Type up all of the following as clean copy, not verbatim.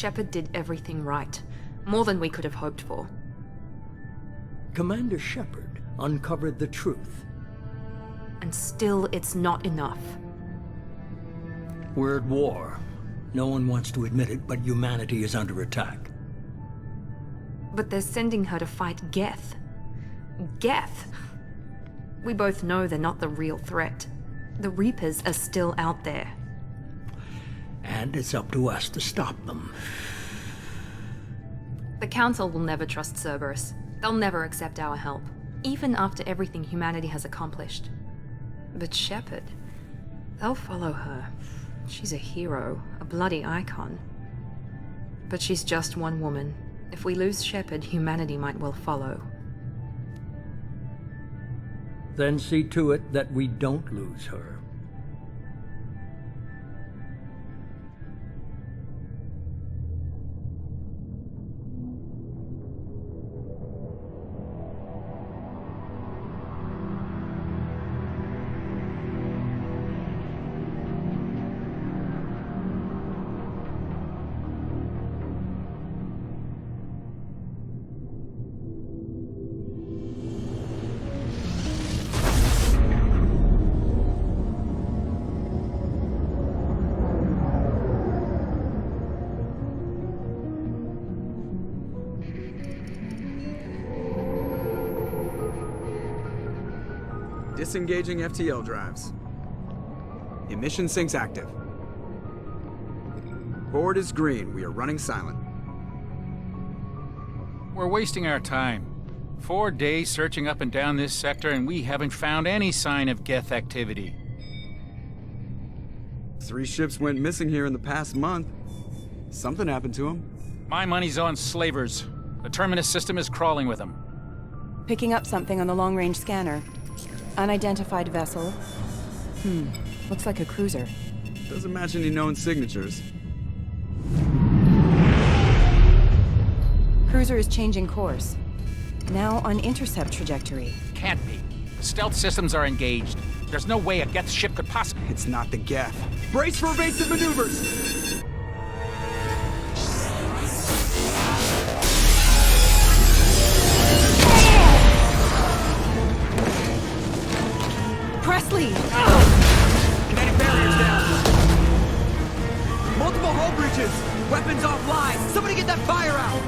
Shepard did everything right. More than we could have hoped for. Commander Shepard uncovered the truth. And still, it's not enough. We're at war. No one wants to admit it, but humanity is under attack. But they're sending her to fight Geth. Geth! We both know they're not the real threat. The Reapers are still out there. And it's up to us to stop them. The Council will never trust Cerberus. They'll never accept our help, even after everything humanity has accomplished. But Shepard, they'll follow her. She's a hero, a bloody icon. But she's just one woman. If we lose Shepard, humanity might well follow. Then see to it that we don't lose her. Disengaging FTL drives. Emission sinks active. Board is green. We are running silent. We're wasting our time. 4 days searching up and down this sector, and we haven't found any sign of Geth activity. 3 ships went missing here in the past month. Something happened to them. My money's on slavers. The Terminus system is crawling with them. Picking up something on the long-range scanner. Unidentified vessel. Looks like a cruiser. Doesn't match any known signatures. Cruiser is changing course. Now on intercept trajectory. Can't be. The stealth systems are engaged. There's no way a Geth ship could possibly... It's not the Geth. Brace for evasive maneuvers! Presley! Kinetic barriers down! Multiple hull breaches! Weapons offline! Somebody get that fire out!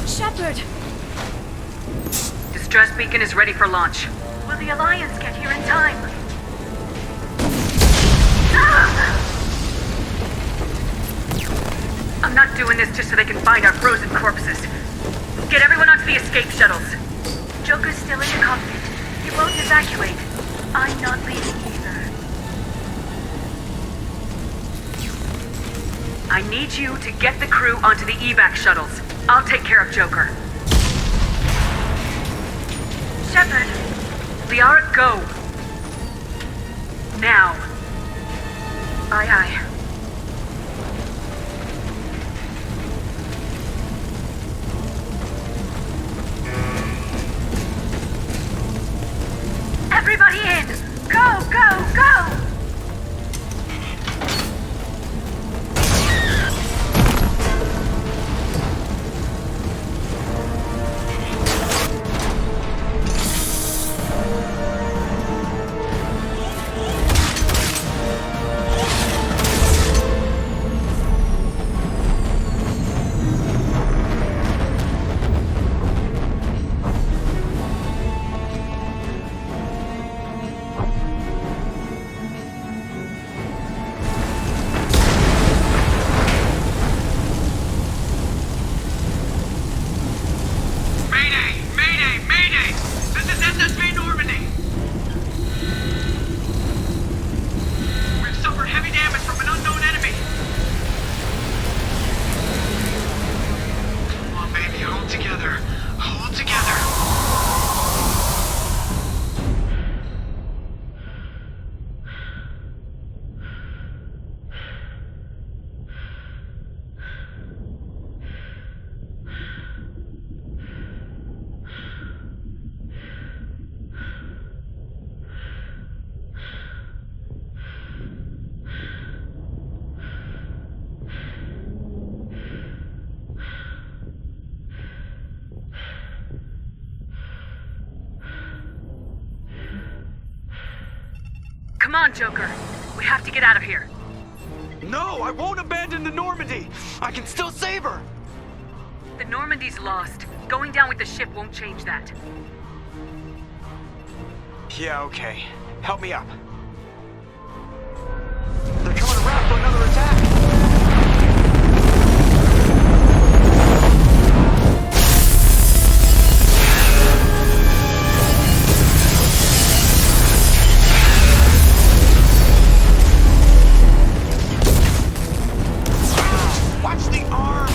Shepard! Distress beacon is ready for launch. Will the Alliance get here in time? I'm not doing this just so they can find our frozen corpses. Get everyone onto the escape shuttles. Joker's still in the cockpit. He won't evacuate. I'm not leaving either. I need you to get the crew onto the evac shuttles. I'll take care of Joker. Shepard! Liara, go! Now. Aye, aye. Everybody in! Go, go, go! Come on, Joker. We have to get out of here. No, I won't abandon the Normandy. I can still save her. The Normandy's lost. Going down with the ship won't change that. Yeah, okay. Help me up. They're coming around for another attack. Watch the arm!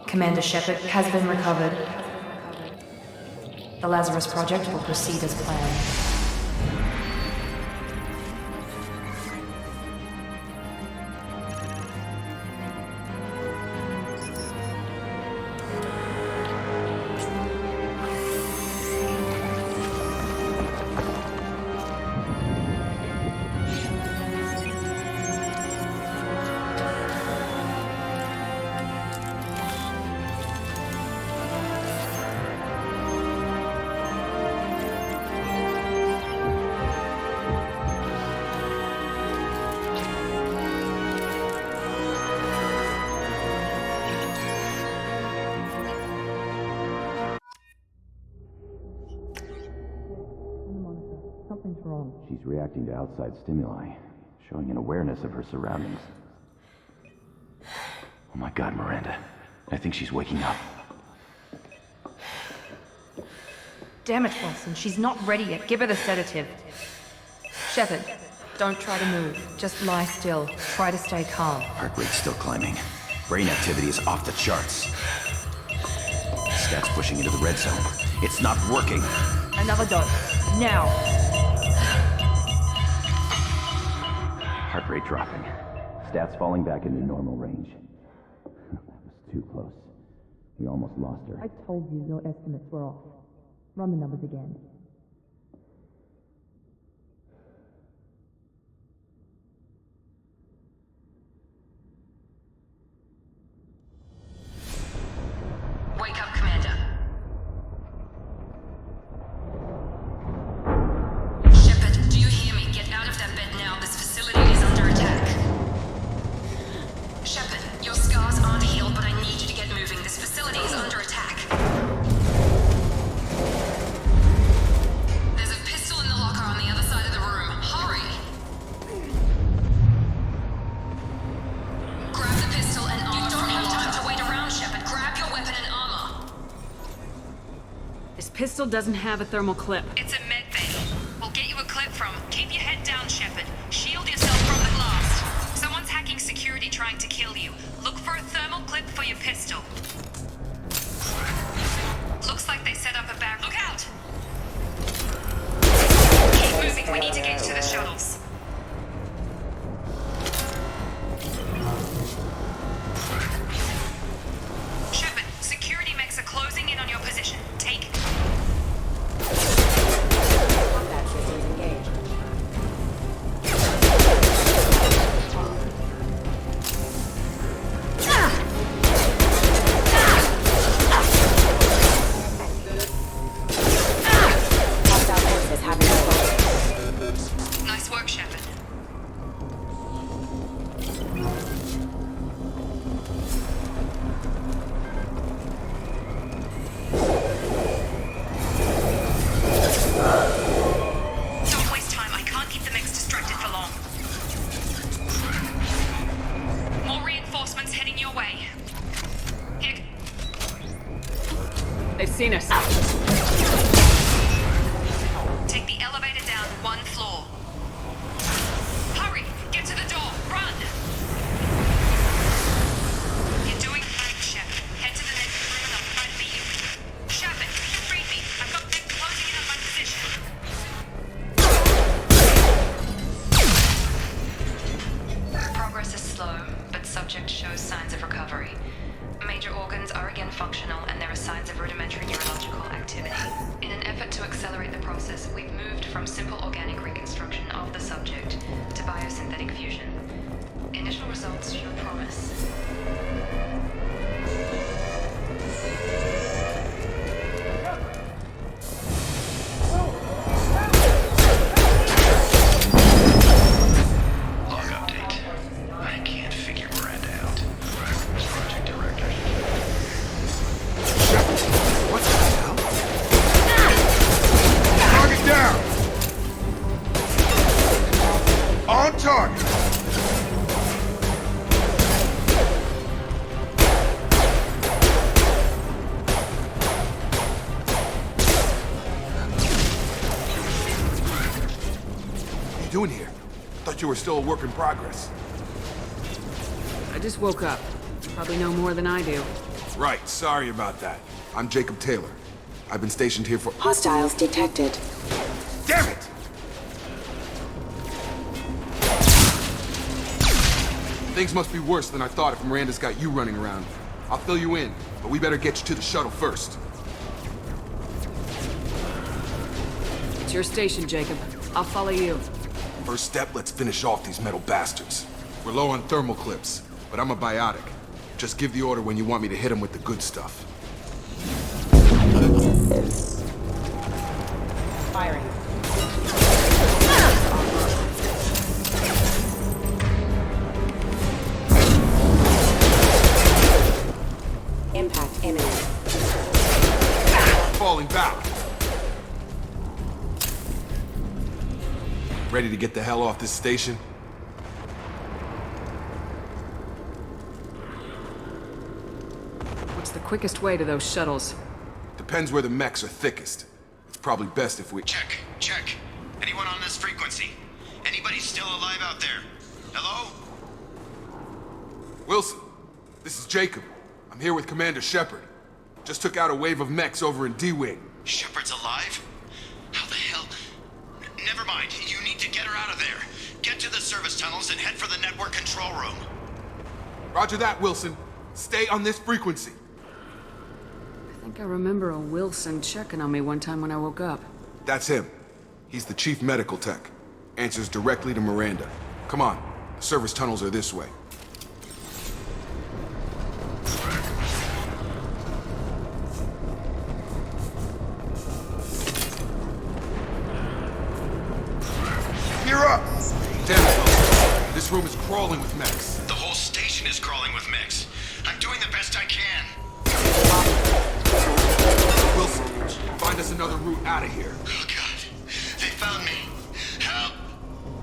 Commander Shepard has been recovered. The Lazarus Project will proceed as planned. She's reacting to outside stimuli, showing an awareness of her surroundings. Oh my God, Miranda. I think she's waking up. Damn it, Wilson. She's not ready yet. Give her the sedative. Shepard, don't try to move. Just lie still. Try to stay calm. Heart rate's still climbing. Brain activity is off the charts. Stats pushing into the red zone. It's not working. Another dose. Now. Heart rate dropping. Stats falling back into normal range. That was too close. We almost lost her. I told you your estimates were off. Run the numbers again. Wake up, Commander. Shepard, do you hear me? Get out of that bed now. This facility is under attack. Shepard, your scars aren't healed, but I need you to get moving. This facility is under attack. There's a pistol in the locker on the other side of the room. Hurry! Grab the pistol and armor. You don't have time to wait around, Shepard. Grab your weapon and armor. This pistol doesn't have a thermal clip. It's a med bay. We'll get you a clip from. Keep your head down, Shepard. Shield yourself from the blast. Someone's hacking security trying to kill you. Look for a thermal clip for your pistol. Looks like they set up a barrier. Look out! Keep moving. We need to get to the shuttles. Shepard, security mechs are closing in on your position. Take... accelerate the process, we've moved from simple organic reconstruction of the subject to biosynthetic fusion. Initial results show promise. Log update. I can't figure Miranda out. Project director. What the hell? Target down! On target! What are you doing here? Thought you were still a work in progress. I just woke up. You probably know more than I do. Right, sorry about that. I'm Jacob Taylor. I've been stationed here for— Hostiles detected. Damn it! Things must be worse than I thought if Miranda's got you running around. I'll fill you in, but we better get you to the shuttle first. It's your station, Jacob. I'll follow you. First step, let's finish off these metal bastards. We're low on thermal clips, but I'm a biotic. Just give the order when you want me to hit them with the good stuff. Firing. Impact imminent. Falling back. Ready to get the hell off this station? What's the quickest way to those shuttles? Depends where the mechs are thickest. It's probably best if we— Check. Anyone on this frequency? Anybody still alive out there? Hello? Wilson, this is Jacob. I'm here with Commander Shepard. Just took out a wave of mechs over in D-Wing. Shepard's alive? How the hell? Never mind. You need to get her out of there. Get to the service tunnels and head for the network control room. Roger that, Wilson. Stay on this frequency. I think I remember a Wilson checking on me one time when I woke up. That's him. He's the chief medical tech. Answers directly to Miranda. Come on. The service tunnels are this way. You're up! Damn it, Wilson. This room is crawling with mechs. The whole station is crawling with mechs. I'm doing the best I can. Wilson, find us another route out of here. Oh, God. They found me. Help!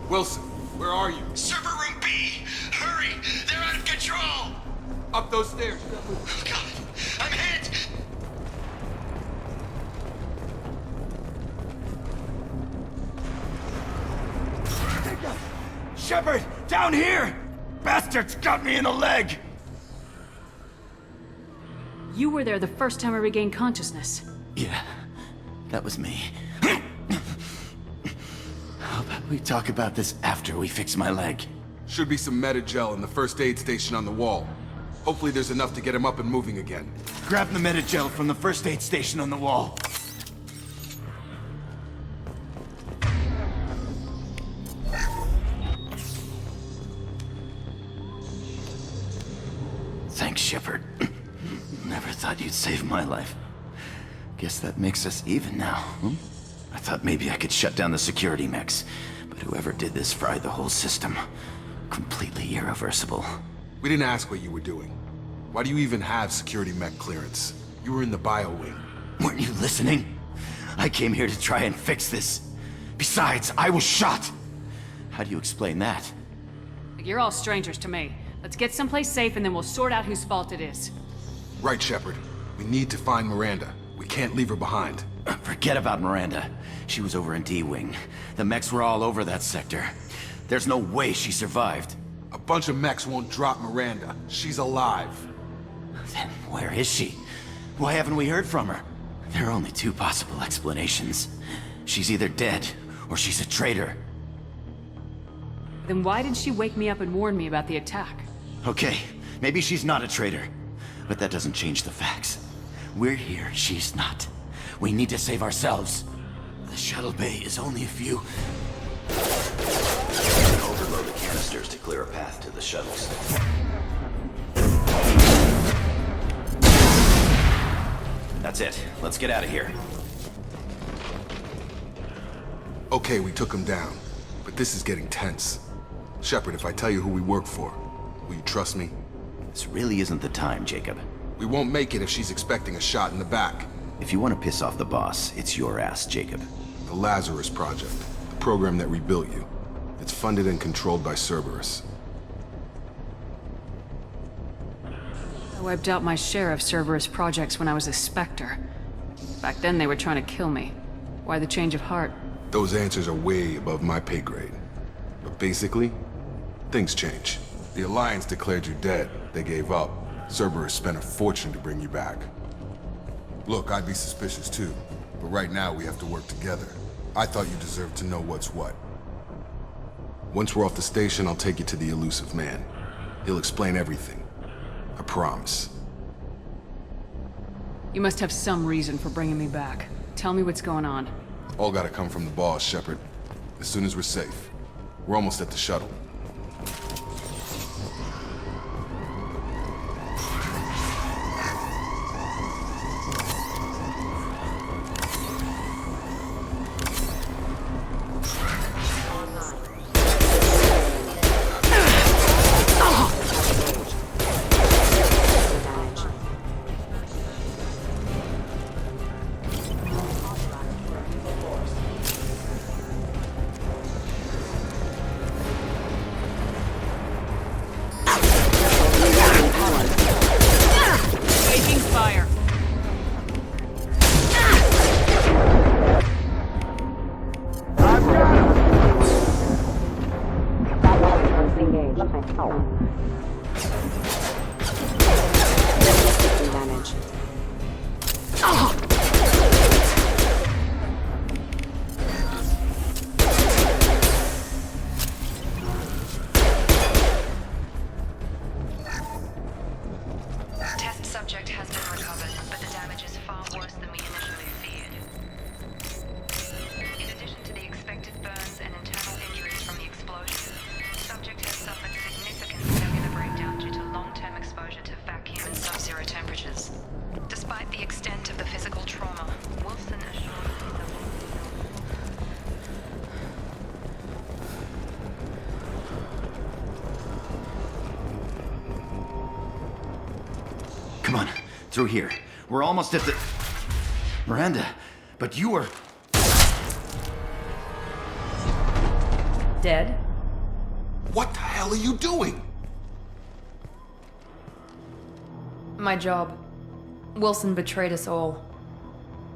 Wilson, where are you? Server room B! Hurry! They're out of control! Up those stairs. Oh, God. I'm hit! Shepard! Down here! Bastards got me in the leg! You were there the first time I regained consciousness. Yeah, that was me. How about we talk about this after we fix my leg? Should be some meta-gel in the first aid station on the wall. Hopefully there's enough to get him up and moving again. Grab the meta-gel from the first aid station on the wall. Thanks, Shepard. Never thought you'd save my life. Guess that makes us even now, hmm? I thought maybe I could shut down the security mechs, but whoever did this fried the whole system. Completely irreversible. We didn't ask what you were doing. Why do you even have security mech clearance? You were in the bio wing. Weren't you listening? I came here to try and fix this. Besides, I was shot! How do you explain that? You're all strangers to me. Let's get someplace safe and then we'll sort out whose fault it is. Right, Shepard. We need to find Miranda. We can't leave her behind. Forget about Miranda. She was over in D-Wing. The mechs were all over that sector. There's no way she survived. A bunch of mechs won't drop Miranda. She's alive. Then where is she? Why haven't we heard from her? There are only two possible explanations. She's either dead, or she's a traitor. Then why did she wake me up and warn me about the attack? Okay, maybe she's not a traitor. But that doesn't change the facts. We're here, she's not. We need to save ourselves. shuttle bay is only a few. Overload the canisters to clear a path to the shuttles. That's it. Let's get out of here. Okay, we took him down. But this is getting tense. Shepard, if I tell you who we work for, will you trust me? This really isn't the time, Jacob. We won't make it if she's expecting a shot in the back. If you want to piss off the boss, it's your ass, Jacob. The Lazarus Project, the program that rebuilt you. It's funded and controlled by Cerberus. I wiped out my share of Cerberus projects when I was a Spectre. Back then they were trying to kill me. Why the change of heart? Those answers are way above my pay grade. But basically, things change. The Alliance declared you dead. They gave up. Cerberus spent a fortune to bring you back. Look, I'd be suspicious too, but right now we have to work together. I thought you deserved to know what's what. Once we're off the station, I'll take you to the elusive man. He'll explain everything. I promise. You must have some reason for bringing me back. Tell me what's going on. All gotta come from the boss, Shepard. As soon as we're safe. We're almost at the shuttle. Come on, through here. We're almost at the... Miranda, but you are... Dead? What the hell are you doing? My job. Wilson betrayed us all.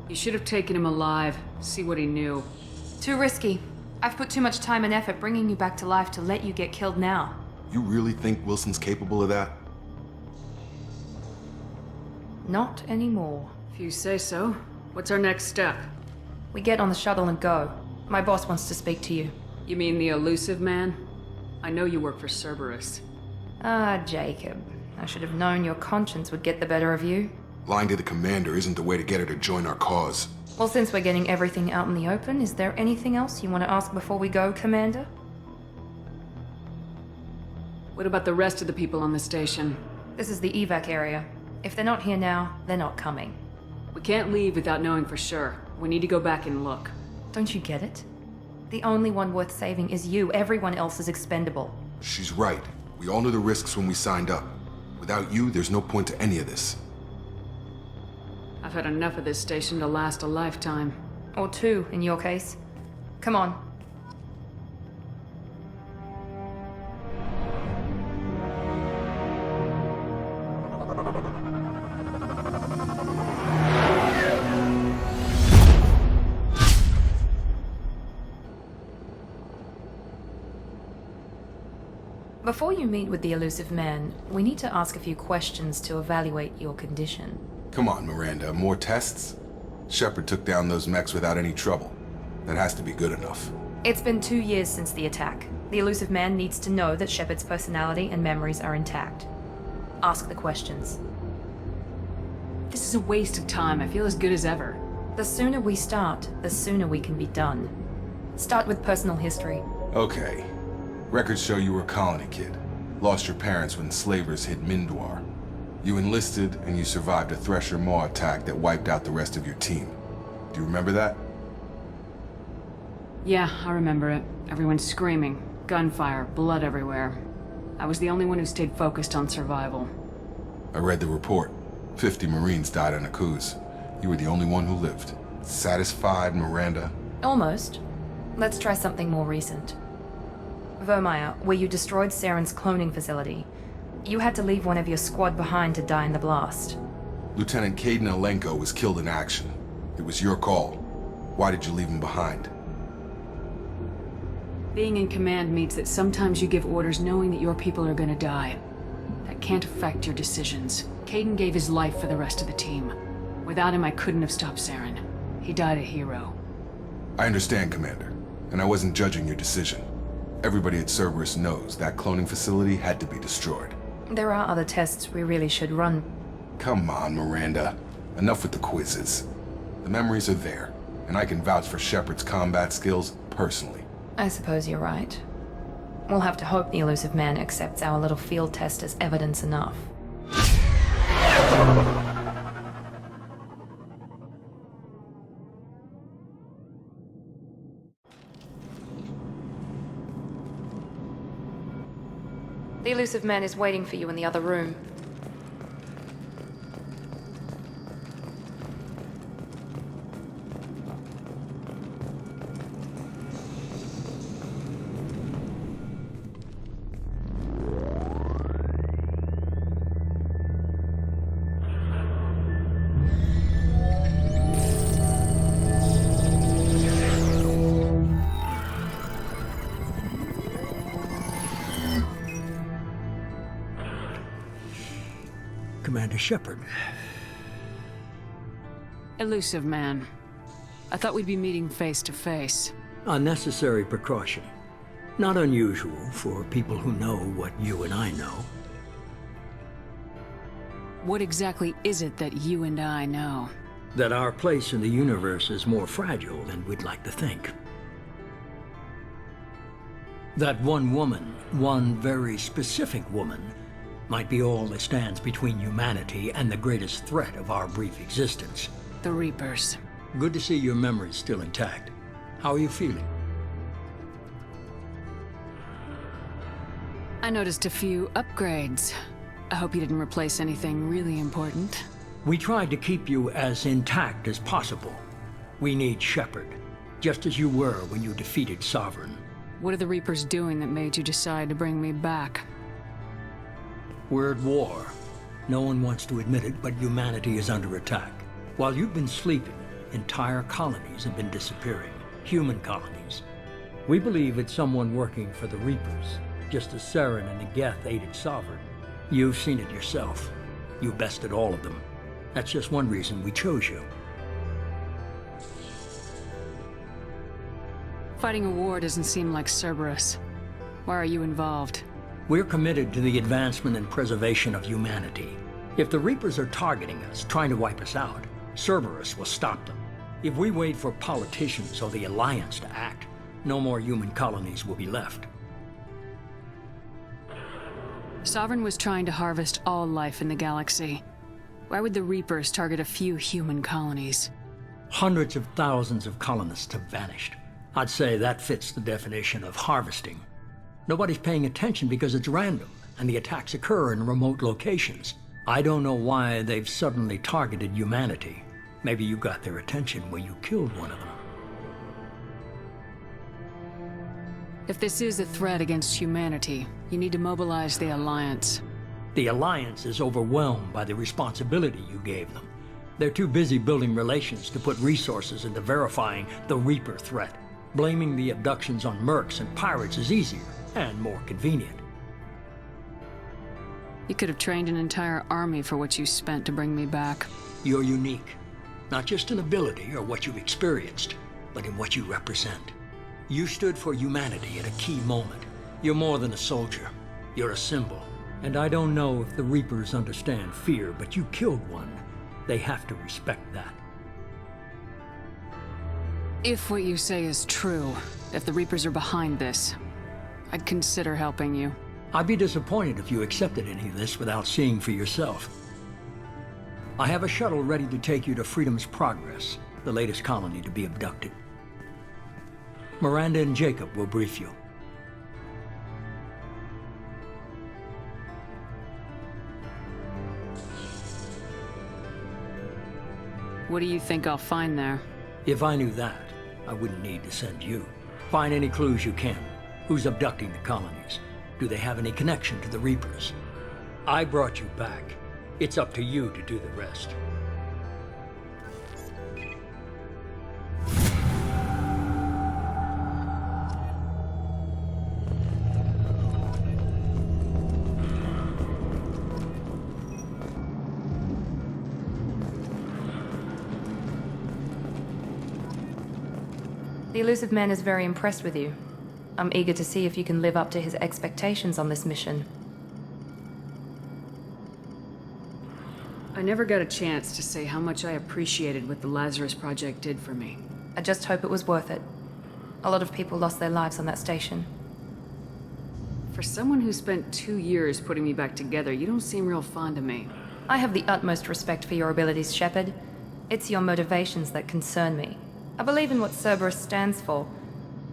You should have taken him alive. See what he knew. Too risky. I've put too much time and effort bringing you back to life to let you get killed now. You really think Wilson's capable of that? Not anymore. If you say so. What's our next step? We get on the shuttle and go. My boss wants to speak to you. You mean the elusive man? I know you work for Cerberus. Ah, Jacob. I should have known your conscience would get the better of you. Lying to the commander isn't the way to get her to join our cause. Well, since we're getting everything out in the open, is there anything else you want to ask before we go, Commander? What about the rest of the people on the station? This is the evac area. If they're not here now, they're not coming. We can't leave without knowing for sure. We need to go back and look. Don't you get it? The only one worth saving is you. Everyone else is expendable. She's right. We all knew the risks when we signed up. Without you, there's no point to any of this. I've had enough of this station to last a lifetime. Or two, in your case. Come on. Before you meet with the elusive man, we need to ask a few questions to evaluate your condition. Come on, Miranda. More tests? Shepard took down those mechs without any trouble. That has to be good enough. It's been 2 years since the attack. The elusive man needs to know that Shepard's personality and memories are intact. Ask the questions. This is a waste of time. I feel as good as ever. The sooner we start, the sooner we can be done. Start with personal history. Okay. Records show you were a colony kid. Lost your parents when slavers hit Mindwar. You enlisted and you survived a Thresher Maw attack that wiped out the rest of your team. Do you remember that? Yeah, I remember it. Everyone screaming, gunfire, blood everywhere. I was the only one who stayed focused on survival. I read the report. 50 Marines died on a cruise. You were the only one who lived. Satisfied, Miranda? Almost. Let's try something more recent. Vermeer, where you destroyed Saren's cloning facility. You had to leave one of your squad behind to die in the blast. Lieutenant Caden Alenko was killed in action. It was your call. Why did you leave him behind? Being in command means that sometimes you give orders knowing that your people are gonna die. That can't affect your decisions. Caden gave his life for the rest of the team. Without him, I couldn't have stopped Saren. He died a hero. I understand, Commander, and I wasn't judging your decision. Everybody at Cerberus knows that cloning facility had to be destroyed. There are other tests we really should run. Come on, Miranda. Enough with the quizzes. The memories are there, and I can vouch for Shepard's combat skills personally. I suppose you're right. We'll have to hope the elusive man accepts our little field test as evidence enough. The elusive man is waiting for you in the other room. Commander Shepard. Elusive man. I thought we'd be meeting face to face. A necessary precaution. Not unusual for people who know what you and I know. What exactly is it that you and I know? That our place in the universe is more fragile than we'd like to think. That one woman, one very specific woman, might be all that stands between humanity and the greatest threat of our brief existence. The Reapers. Good to see your memory's still intact. How are you feeling? I noticed a few upgrades. I hope you didn't replace anything really important. We tried to keep you as intact as possible. We need Shepard, just as you were when you defeated Sovereign. What are the Reapers doing that made you decide to bring me back? We're at war. No one wants to admit it, but humanity is under attack. While you've been sleeping, entire colonies have been disappearing. Human colonies. We believe it's someone working for the Reapers, just as Saren and the Geth aided Sovereign. You've seen it yourself. You bested all of them. That's just one reason we chose you. Fighting a war doesn't seem like Cerberus. Why are you involved? We're committed to the advancement and preservation of humanity. If the Reapers are targeting us, trying to wipe us out, Cerberus will stop them. If we wait for politicians or the Alliance to act, no more human colonies will be left. Sovereign was trying to harvest all life in the galaxy. Why would the Reapers target a few human colonies? Hundreds of thousands of colonists have vanished. I'd say that fits the definition of harvesting. Nobody's paying attention because it's random, and the attacks occur in remote locations. I don't know why they've suddenly targeted humanity. Maybe you got their attention when you killed one of them. If this is a threat against humanity, you need to mobilize the Alliance. The Alliance is overwhelmed by the responsibility you gave them. They're too busy building relations to put resources into verifying the Reaper threat. Blaming the abductions on mercs and pirates is easier and more convenient. You could have trained an entire army for what you spent to bring me back. You're unique. Not just in ability or what you've experienced, but in what you represent. You stood for humanity at a key moment. You're more than a soldier. You're a symbol. And I don't know if the Reapers understand fear, but you killed one. They have to respect that. If what you say is true, if the Reapers are behind this, I'd consider helping you. I'd be disappointed if you accepted any of this without seeing for yourself. I have a shuttle ready to take you to Freedom's Progress, the latest colony to be abducted. Miranda and Jacob will brief you. What do you think I'll find there? If I knew that, I wouldn't need to send you. Find any clues you can. Who's abducting the colonies? Do they have any connection to the Reapers? I brought you back. It's up to you to do the rest. The Elusive Man is very impressed with you. I'm eager to see if you can live up to his expectations on this mission. I never got a chance to say how much I appreciated what the Lazarus Project did for me. I just hope it was worth it. A lot of people lost their lives on that station. For someone who spent 2 years putting me back together, you don't seem real fond of me. I have the utmost respect for your abilities, Shepard. It's your motivations that concern me. I believe in what Cerberus stands for.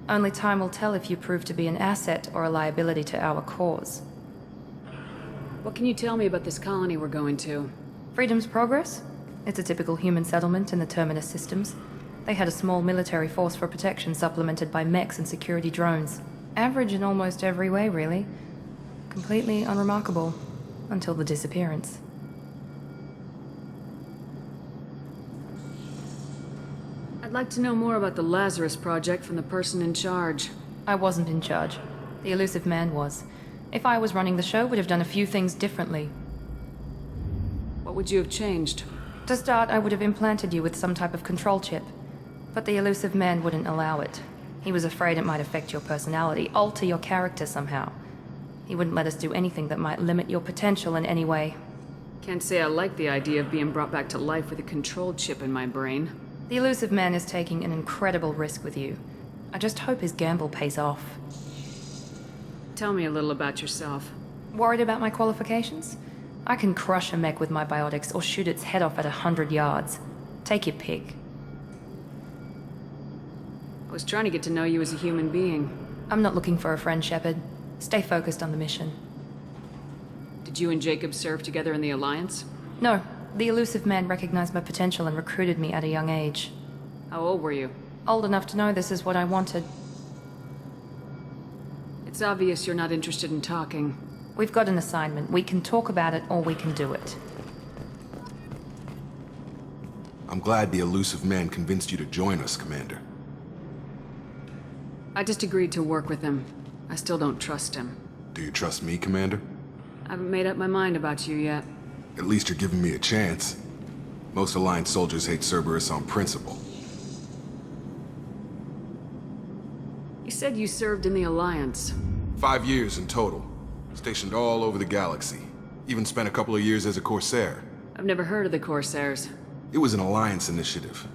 Only time will tell if you prove to be an asset or a liability to our cause. What can you tell me about this colony we're going to? Freedom's Progress? It's a typical human settlement in the Terminus systems. They had a small military force for protection supplemented by mechs and security drones. Average in almost every way, really. Completely unremarkable. Until the disappearance. I'd like to know more about the Lazarus Project from the person in charge. I wasn't in charge. The Elusive Man was. If I was running the show, would have done a few things differently. What would you have changed? To start, I would have implanted you with some type of control chip. But the Elusive Man wouldn't allow it. He was afraid it might affect your personality, alter your character somehow. He wouldn't let us do anything that might limit your potential in any way. Can't say I like the idea of being brought back to life with a control chip in my brain. The Elusive Man is taking an incredible risk with you. I just hope his gamble pays off. Tell me a little about yourself. Worried about my qualifications? I can crush a mech with my biotics or shoot its head off at 100 yards. Take your pick. I was trying to get to know you as a human being. I'm not looking for a friend, Shepard. Stay focused on the mission. Did you and Jacob serve together in the Alliance? No. The Elusive Man recognized my potential and recruited me at a young age. How old were you? Old enough to know this is what I wanted. It's obvious you're not interested in talking. We've got an assignment. We can talk about it or we can do it. I'm glad the Elusive Man convinced you to join us, Commander. I just agreed to work with him. I still don't trust him. Do you trust me, Commander? I haven't made up my mind about you yet. At least you're giving me a chance. Most Alliance soldiers hate Cerberus on principle. You said you served in the Alliance. 5 years in total. Stationed all over the galaxy. Even spent a couple of years as a Corsair. I've never heard of the Corsairs. It was an Alliance initiative.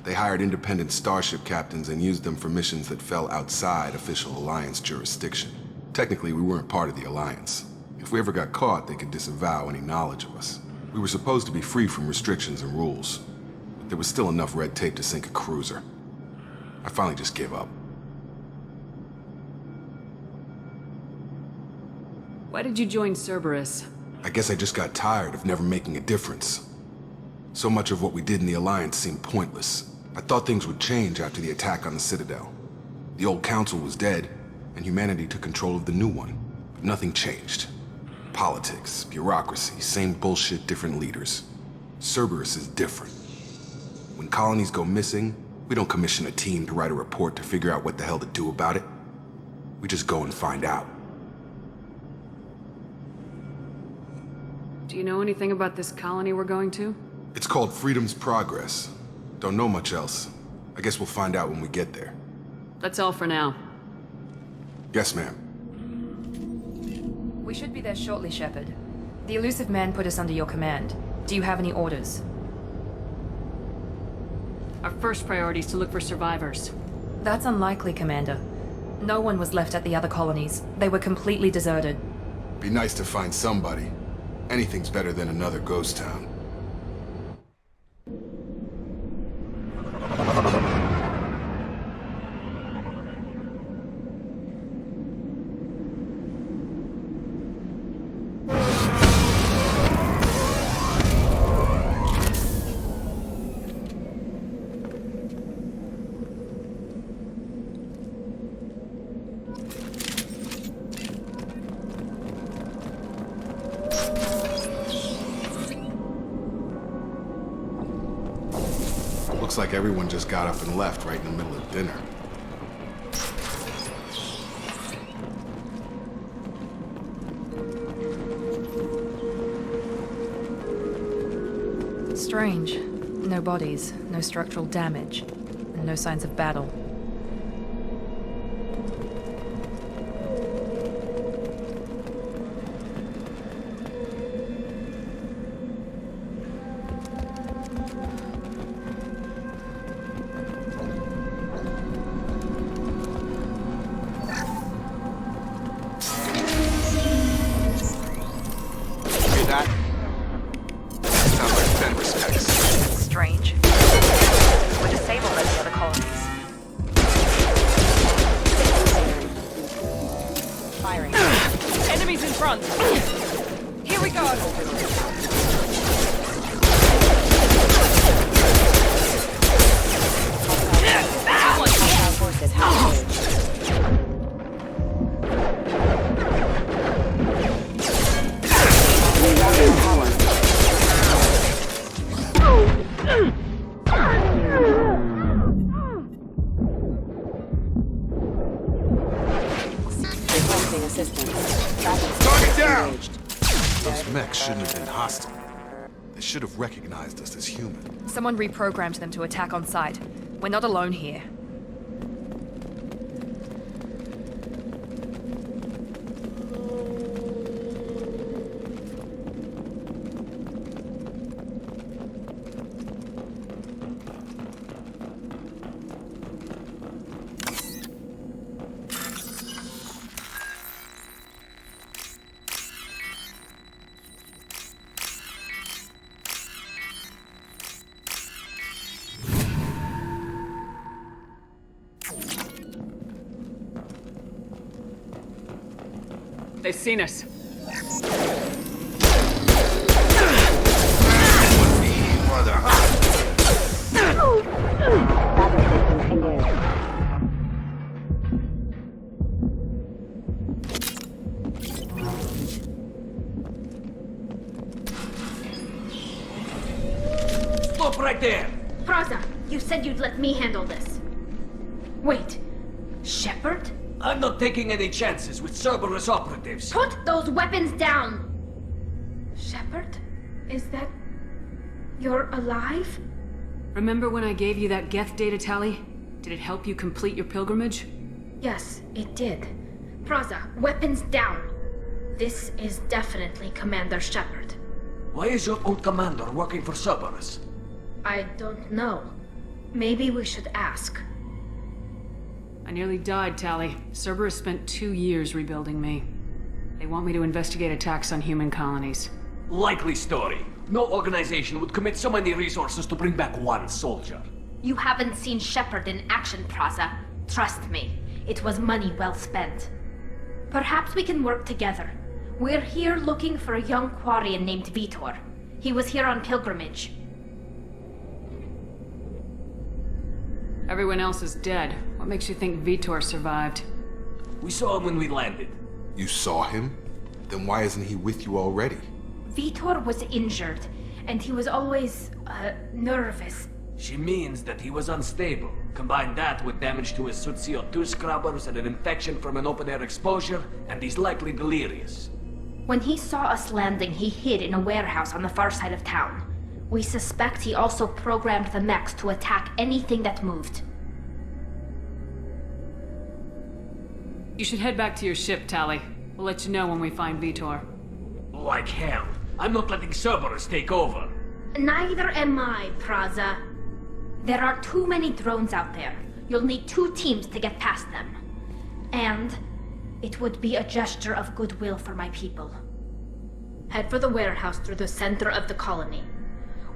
They hired independent starship captains and used them for missions that fell outside official Alliance jurisdiction. Technically, we weren't part of the Alliance. If we ever got caught, they could disavow any knowledge of us. We were supposed to be free from restrictions and rules, but there was still enough red tape to sink a cruiser. I finally just gave up. Why did you join Cerberus? I guess I just got tired of never making a difference. So much of what we did in the Alliance seemed pointless. I thought things would change after the attack on the Citadel. The old council was dead, and humanity took control of the new one. But nothing changed. Politics, bureaucracy, same bullshit, different leaders. Cerberus is different. When colonies go missing, we don't commission a team to write a report to figure out what the hell to do about it. We just go and find out. Do you know anything about this colony we're going to? It's called Freedom's Progress. Don't know much else. I guess we'll find out when we get there. That's all for now. Yes, ma'am. We should be there shortly, Shepard. The Elusive Man put us under your command. Do you have any orders? Our first priority is to look for survivors. That's unlikely, Commander. No one was left at the other colonies. They were completely deserted. Be nice to find somebody. Anything's better than another ghost town. Looks like everyone just got up and left right in the middle of dinner. Strange. No bodies, no structural damage, and no signs of battle. Should have recognized us as human. Someone reprogrammed them to attack on sight. We're not alone here. They've seen us. Stop right there! Praza, you said you'd let me handle this. Wait, Shepard? I'm not taking any chances with Cerberus operatives. Put those weapons down! Shepard? Is that... you're alive? Remember when I gave you that Geth data tally? Did it help you complete your pilgrimage? Yes, it did. Praza, weapons down! This is definitely Commander Shepard. Why is your old commander working for Cerberus? I don't know. Maybe we should ask. I nearly died, Tally. Cerberus spent 2 years rebuilding me. They want me to investigate attacks on human colonies. Likely story. No organization would commit so many resources to bring back one soldier. You haven't seen Shepard in action, Praza. Trust me, it was money well spent. Perhaps we can work together. We're here looking for a young Quarian named Vitor. He was here on pilgrimage. Everyone else is dead. What makes you think Vitor survived? We saw him when we landed. You saw him? Then why isn't he with you already? Vitor was injured, and he was always, nervous. She means that he was unstable. Combine that with damage to his suit CO2 scrubbers and an infection from an open-air exposure, and he's likely delirious. When he saw us landing, he hid in a warehouse on the far side of town. We suspect he also programmed the mechs to attack anything that moved. You should head back to your ship, Tally. We'll let you know when we find Vitor. Like hell. I'm not letting Cerberus take over. Neither am I, Praza. There are too many drones out there. You'll need 2 teams to get past them. And it would be a gesture of goodwill for my people. Head for the warehouse through the center of the colony.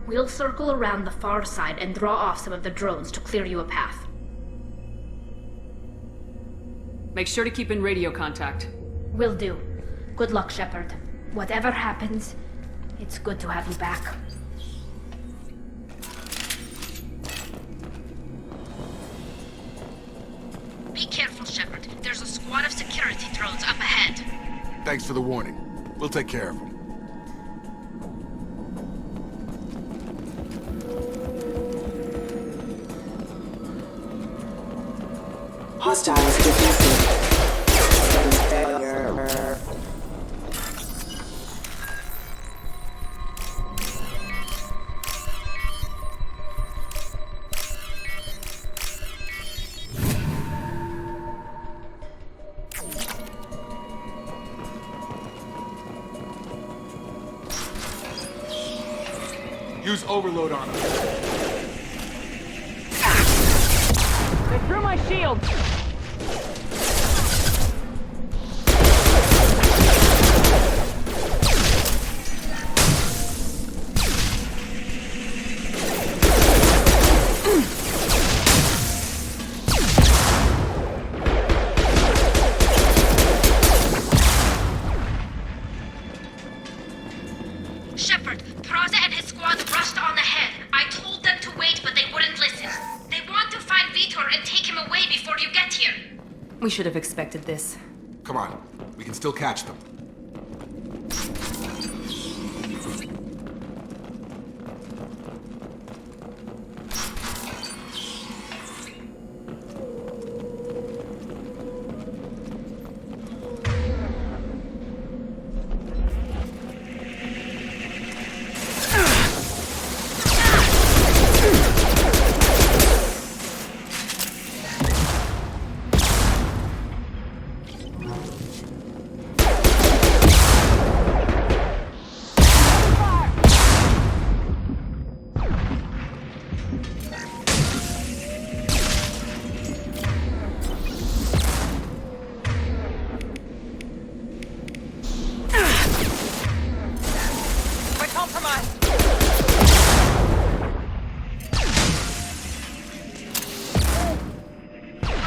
We'll circle around the far side and draw off some of the drones to clear you a path. Make sure to keep in radio contact. Will do. Good luck, Shepard. Whatever happens, it's good to have you back. Be careful, Shepard. There's a squad of security drones up ahead. Thanks for the warning. We'll take care of them. Hostiles detected. Use overload on them. They threw my shield! Shepard, Praza and his squad rushed on ahead. I told them to wait, but they wouldn't listen. They want to find Vitor and take him away before you get here. We should have expected this. Come on, we can still catch them.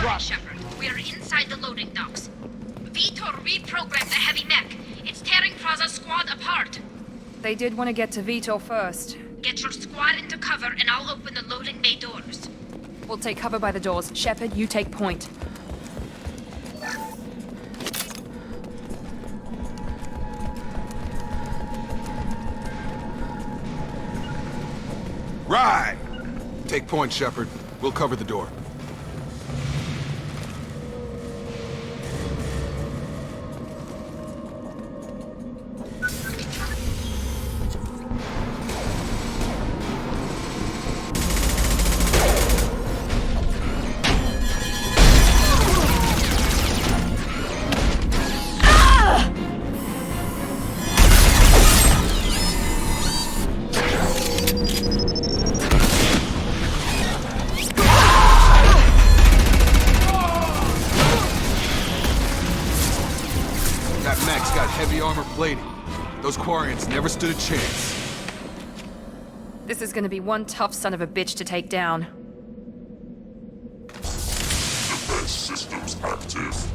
Alright, Shepard. We are inside the loading docks. Vitor reprogrammed the heavy mech. It's tearing Praza's squad apart. They did want to get to Vitor first. Get your squad into cover and I'll open the loading bay doors. We'll take cover by the doors. Shepard, you take point. Right! Take point, Shepard. We'll cover the door. Plating. Those Quarians never stood a chance. This is gonna be one tough son of a bitch to take down. Defense systems active.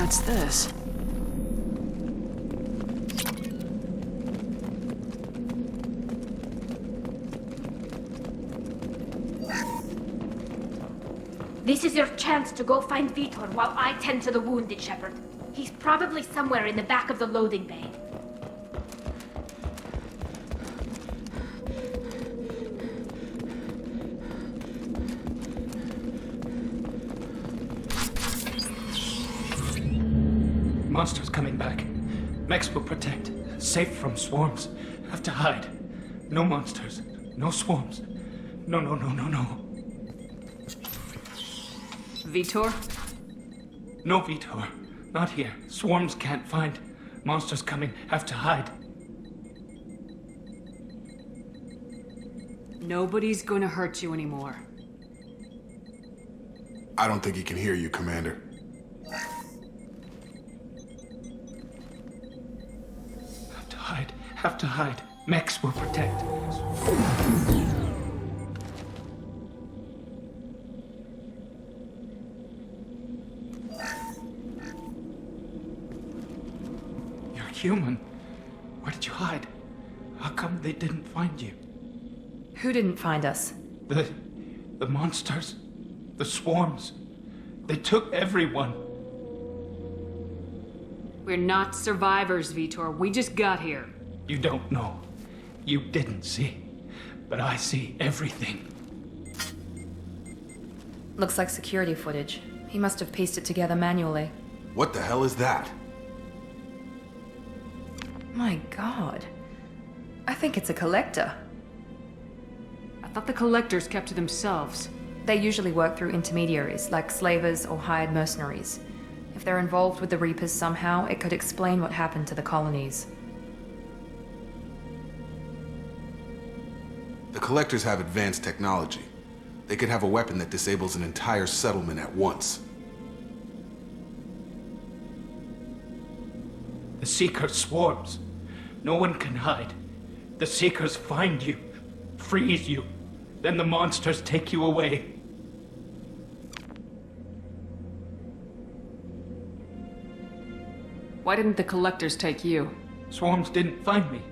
What's this? This is your chance to go find Vitor while I tend to the wounded, Shepard. He's probably somewhere in the back of the loading bay. Monsters coming back. Mechs will protect. Safe from swarms. Have to hide. No monsters. No swarms. No. Vitor? No Vitor. Not here. Swarms can't find. Monsters coming. Have to hide. Nobody's gonna hurt you anymore. I don't think he can hear you, Commander. Have to hide. Mechs will protect. You're human. Where did you hide? How come they didn't find you? Who didn't find us? The monsters. The swarms. They took everyone. We're not survivors, Vitor. We just got here. You don't know. You didn't see. But I see everything. Looks like security footage. He must have pieced it together manually. What the hell is that? My god. I think it's a collector. I thought the collectors kept to themselves. They usually work through intermediaries, like slavers or hired mercenaries. If they're involved with the Reapers somehow, it could explain what happened to the colonies. The Collectors have advanced technology. They could have a weapon that disables an entire settlement at once. The Seeker swarms. No one can hide. The Seekers find you, freeze you, then the monsters take you away. Why didn't the collectors take you? Swarms didn't find me.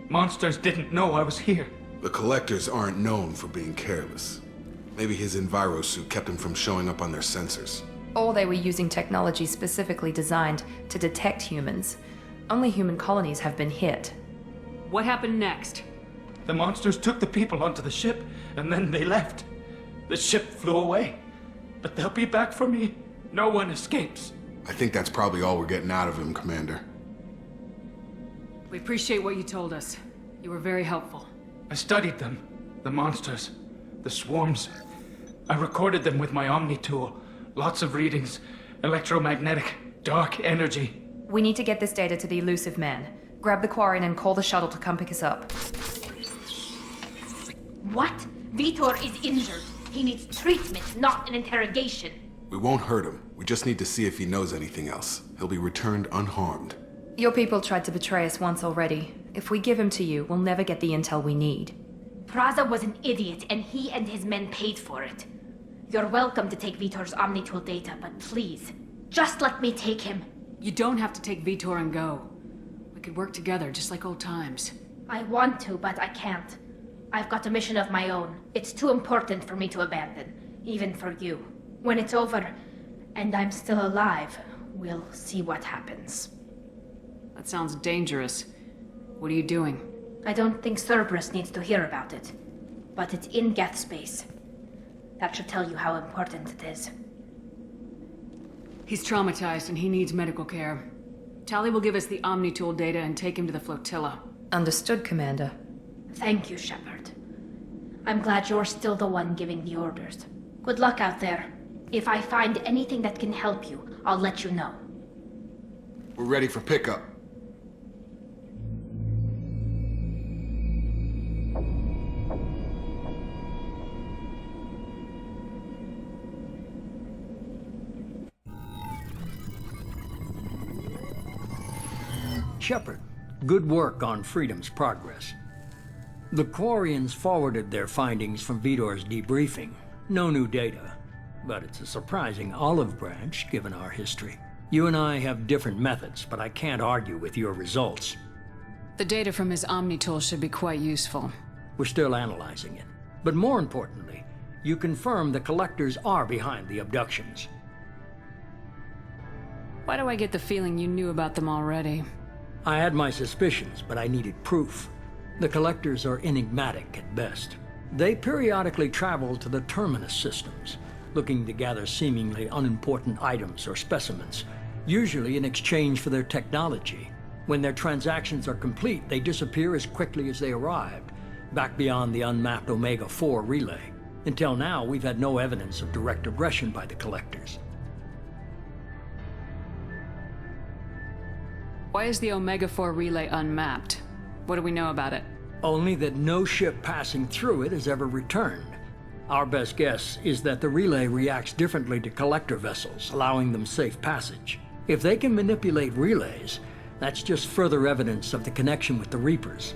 Monsters didn't know I was here. The Collectors aren't known for being careless. Maybe his enviro suit kept him from showing up on their sensors. Or they were using technology specifically designed to detect humans. Only human colonies have been hit. What happened next? The monsters took the people onto the ship, and then they left. The ship flew away. But they'll be back for me. No one escapes. I think that's probably all we're getting out of him, Commander. We appreciate what you told us. You were very helpful. I studied them. The monsters. The swarms. I recorded them with my Omni tool. Lots of readings. Electromagnetic. Dark energy. We need to get this data to the elusive man. Grab the Quarian and call the shuttle to come pick us up. What? Vitor is injured. He needs treatment, not an interrogation. We won't hurt him. We just need to see if he knows anything else. He'll be returned unharmed. Your people tried to betray us once already. If we give him to you, we'll never get the intel we need. Praza was an idiot, and he and his men paid for it. You're welcome to take Vitor's Omnitool data, but please, just let me take him. You don't have to take Vitor and go. We could work together, just like old times. I want to, but I can't. I've got a mission of my own. It's too important for me to abandon, even for you. When it's over, and I'm still alive, we'll see what happens. That sounds dangerous. What are you doing? I don't think Cerberus needs to hear about it. But it's in Geth space. That should tell you how important it is. He's traumatized and he needs medical care. Tali will give us the Omnitool data and take him to the flotilla. Understood, Commander. Thank you, Shepard. I'm glad you're still the one giving the orders. Good luck out there. If I find anything that can help you, I'll let you know. We're ready for pickup. Shepard, good work on Freedom's progress. The Quarians forwarded their findings from Vitor's debriefing. No new data, but it's a surprising olive branch given our history. You and I have different methods, but I can't argue with your results. The data from his Omni tool should be quite useful. We're still analyzing it. But more importantly, you confirm the Collectors are behind the abductions. Why do I get the feeling you knew about them already? I had my suspicions, but I needed proof. The Collectors are enigmatic at best. They periodically travel to the Terminus systems, looking to gather seemingly unimportant items or specimens, usually in exchange for their technology. When their transactions are complete, they disappear as quickly as they arrived, back beyond the unmapped Omega-4 relay. Until now, we've had no evidence of direct aggression by the Collectors. Why is the Omega-4 relay unmapped? What do we know about it? Only that no ship passing through it has ever returned. Our best guess is that the relay reacts differently to Collector vessels, allowing them safe passage. If they can manipulate relays, that's just further evidence of the connection with the Reapers.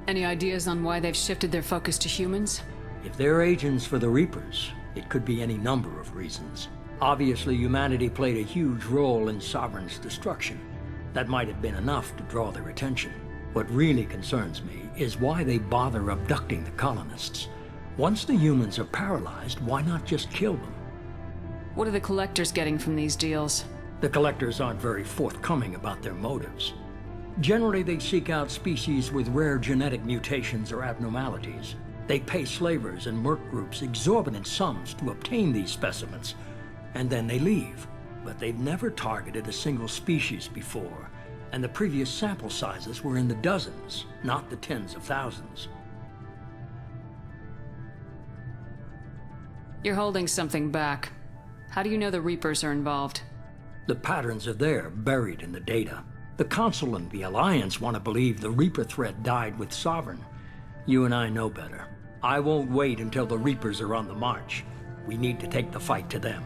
Any ideas on why they've shifted their focus to humans? If they're agents for the Reapers, it could be any number of reasons. Obviously, humanity played a huge role in Sovereign's destruction. That might have been enough to draw their attention. What really concerns me is why they bother abducting the colonists. Once the humans are paralyzed, why not just kill them? What are the Collectors getting from these deals? The Collectors aren't very forthcoming about their motives. Generally, they seek out species with rare genetic mutations or abnormalities. They pay slavers and merc groups exorbitant sums to obtain these specimens, and then they leave. But they've never targeted a single species before, and the previous sample sizes were in the dozens, not the tens of thousands. You're holding something back. How do you know the Reapers are involved? The patterns are there, buried in the data. The Council and the Alliance want to believe the Reaper threat died with Sovereign. You and I know better. I won't wait until the Reapers are on the march. We need to take the fight to them.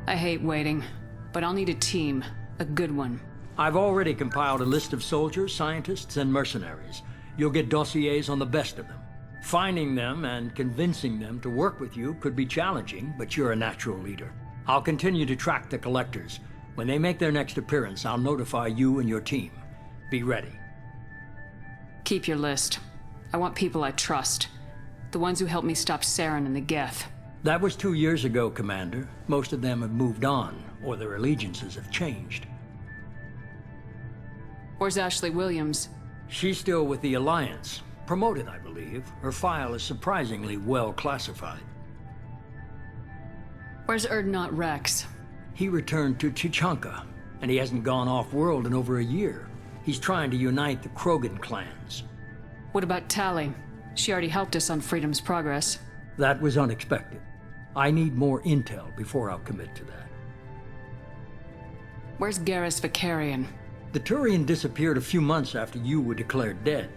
I hate waiting, but I'll need a team. A good one. I've already compiled a list of soldiers, scientists, and mercenaries. You'll get dossiers on the best of them. Finding them and convincing them to work with you could be challenging, but you're a natural leader. I'll continue to track the Collectors. When they make their next appearance, I'll notify you and your team. Be ready. Keep your list. I want people I trust. The ones who helped me stop Saren and the Geth. That was 2 years ago, Commander. Most of them have moved on, or their allegiances have changed. Where's Ashley Williams? She's still with the Alliance. Promoted, I believe. Her file is surprisingly well classified. Where's Erdnot Rex? He returned to Chichanka, and he hasn't gone off-world in over a year. He's trying to unite the Krogan clans. What about Tali? She already helped us on Freedom's Progress. That was unexpected. I need more intel before I'll commit to that. Where's Garrus Vicarian? The Turian disappeared a few months after you were declared dead.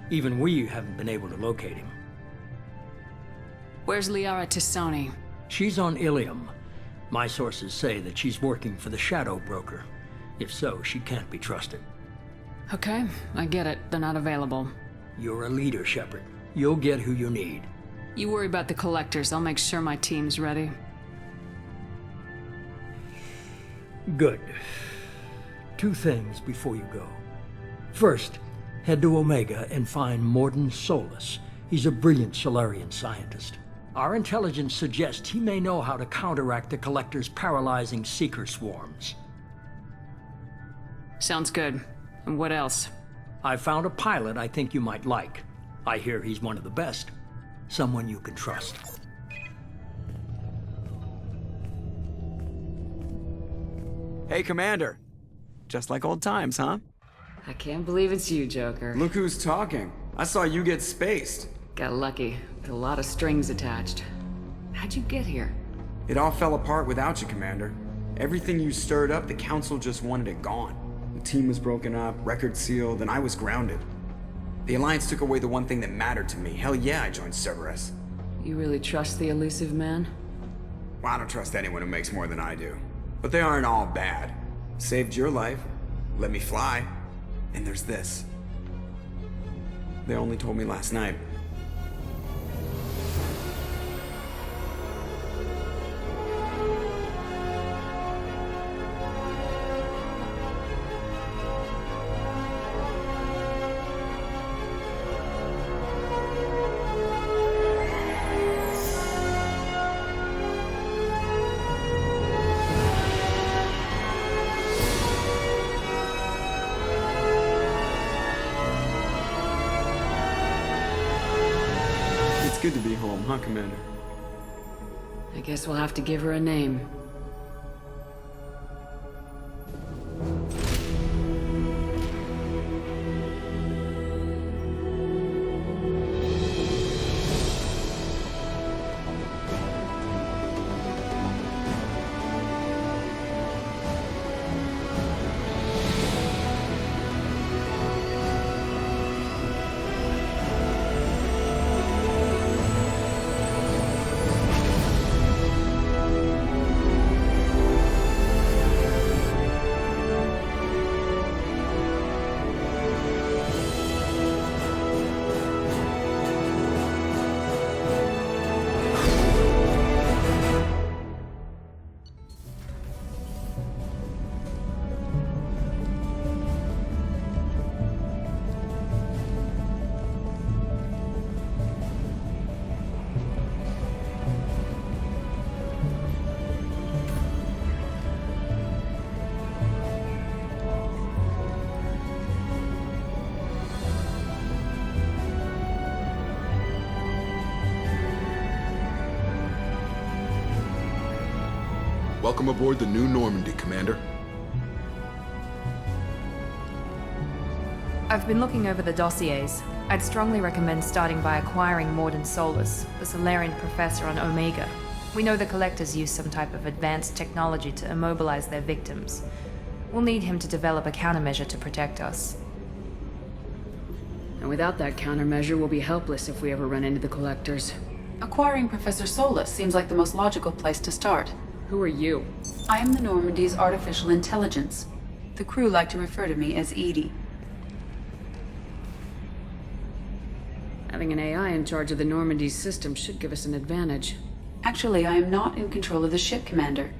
Even we haven't been able to locate him. Where's Liara Tisoni? She's on Ilium. My sources say that she's working for the Shadow Broker. If so, she can't be trusted. Okay, I get it. They're not available. You're a leader, Shepard. You'll get who you need. You worry about the Collectors. I'll make sure my team's ready. Good. 2 things before you go. First, head to Omega and find Mordin Solus. He's a brilliant Solarian scientist. Our intelligence suggests he may know how to counteract the Collector's paralyzing Seeker swarms. Sounds good. And what else? I found a pilot I think you might like. I hear he's one of the best. Someone you can trust. Hey, Commander. Just like old times, huh? I can't believe it's you, Joker. Look who's talking. I saw you get spaced. Got lucky, with a lot of strings attached. How'd you get here? It all fell apart without you, Commander. Everything you stirred up, the Council just wanted it gone. The team was broken up, record sealed, and I was grounded. The Alliance took away the one thing that mattered to me. Hell yeah, I joined Cerberus. You really trust the elusive man? Well, I don't trust anyone who makes more than I do. But they aren't all bad. Saved your life, let me fly, and there's this. They only told me last night. It's good to be home, huh, Commander? I guess we'll have to give her a name. Welcome aboard the New Normandy, Commander. I've been looking over the dossiers. I'd strongly recommend starting by acquiring Morden Solus, the Solarian professor on Omega. We know the Collectors use some type of advanced technology to immobilize their victims. We'll need him to develop a countermeasure to protect us. And without that countermeasure, we'll be helpless if we ever run into the Collectors. Acquiring Professor Solus seems like the most logical place to start. Who are you? I am the Normandy's artificial intelligence. The crew like to refer to me as Edie. Having an AI in charge of the Normandy's system should give us an advantage. Actually, I am not in control of the ship, Commander.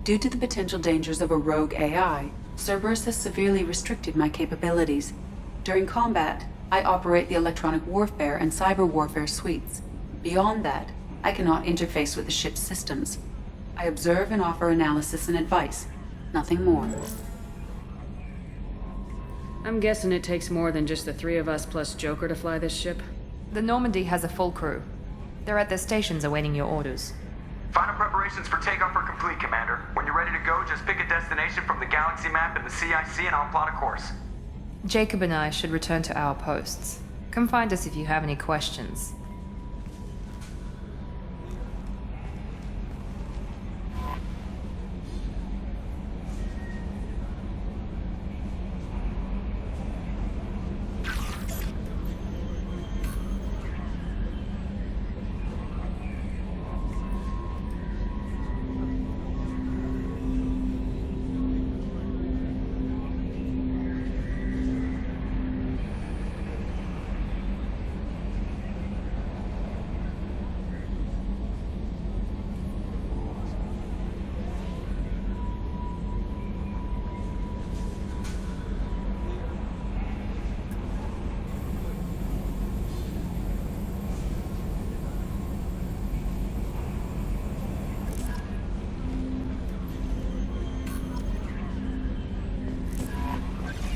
Due to the potential dangers of a rogue AI, Cerberus has severely restricted my capabilities. During combat, I operate the electronic warfare and cyber warfare suites. Beyond that, I cannot interface with the ship's systems. I observe and offer analysis and advice. Nothing more. I'm guessing it takes more than just the three of us plus Joker to fly this ship? The Normandy has a full crew. They're at their stations awaiting your orders. Final preparations for takeoff are complete, Commander. When you're ready to go, just pick a destination from the galaxy map and the CIC and I'll plot a course. Jacob and I should return to our posts. Come find us if you have any questions.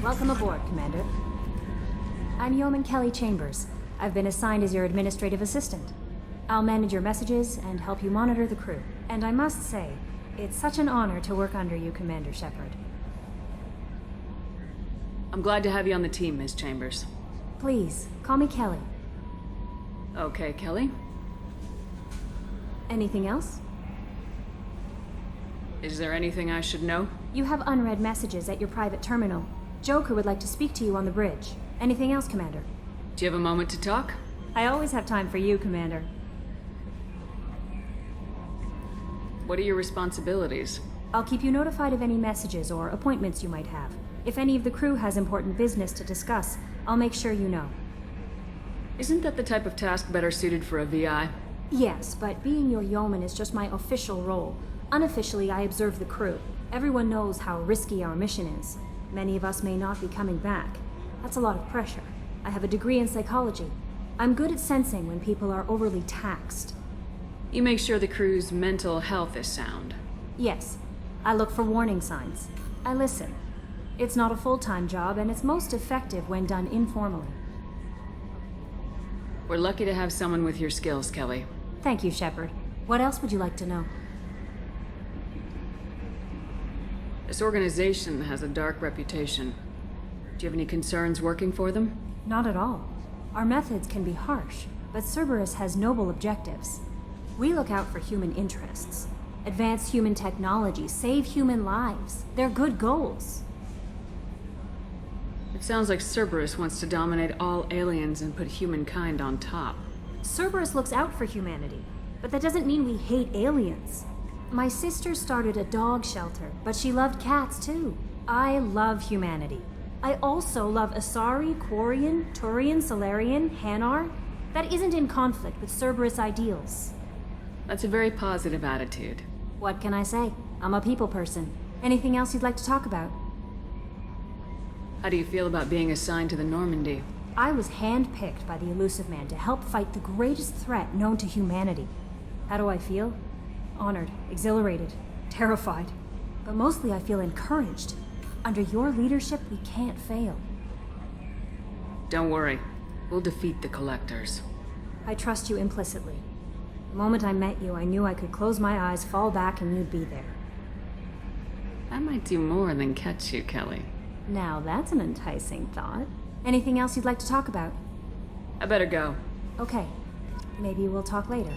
Welcome aboard, Commander. I'm Yeoman Kelly Chambers. I've been assigned as your administrative assistant. I'll manage your messages and help you monitor the crew. And I must say, it's such an honor to work under you, Commander Shepard. I'm glad to have you on the team, Ms. Chambers. Please, call me Kelly. Okay, Kelly. Anything else? Is there anything I should know? You have unread messages at your private terminal. Joker would like to speak to you on the bridge. Anything else, Commander? Do you have a moment to talk? I always have time for you, Commander. What are your responsibilities? I'll keep you notified of any messages or appointments you might have. If any of the crew has important business to discuss, I'll make sure you know. Isn't that the type of task better suited for a VI? Yes, but being your yeoman is just my official role. Unofficially, I observe the crew. Everyone knows how risky our mission is. Many of us may not be coming back. That's a lot of pressure. I have a degree in psychology. I'm good at sensing when people are overly taxed. You make sure the crew's mental health is sound. Yes. I look for warning signs. I listen. It's not a full-time job, and it's most effective when done informally. We're lucky to have someone with your skills, Kelly. Thank you, Shepard. What else would you like to know? This organization has a dark reputation. Do you have any concerns working for them? Not at all. Our methods can be harsh, but Cerberus has noble objectives. We look out for human interests. Advance human technology, save human lives. They're good goals. It sounds like Cerberus wants to dominate all aliens and put humankind on top. Cerberus looks out for humanity, but that doesn't mean we hate aliens. My sister started a dog shelter, but she loved cats too. I love humanity. I also love Asari, Quarian, Turian, Solarian, Hanar. That isn't in conflict with Cerberus ideals. That's a very positive attitude. What can I say? I'm a people person. Anything else you'd like to talk about? How do you feel about being assigned to the Normandy? I was handpicked by the Elusive Man to help fight the greatest threat known to humanity. How do I feel? Honored, exhilarated, terrified. But mostly I feel encouraged. Under your leadership, we can't fail. Don't worry. We'll defeat the Collectors. I trust you implicitly. The moment I met you, I knew I could close my eyes, fall back, and you'd be there. I might do more than catch you, Kelly. Now that's an enticing thought. Anything else you'd like to talk about? I better go. Okay. Maybe we'll talk later.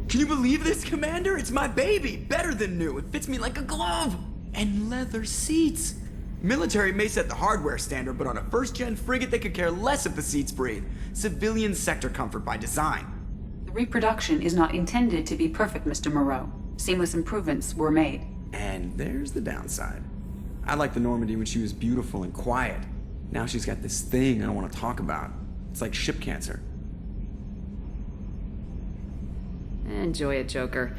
Can you believe this, Commander? It's my baby! Better than new. It fits me like a glove! And leather seats! Military may set the hardware standard, but on a first-gen frigate, they could care less if the seats breathe. Civilian sector comfort by design. The reproduction is not intended to be perfect, Mr. Moreau. Seamless improvements were made. And there's the downside. I liked the Normandy when she was beautiful and quiet. Now she's got this thing I don't want to talk about. It's like ship cancer. Enjoy it, Joker.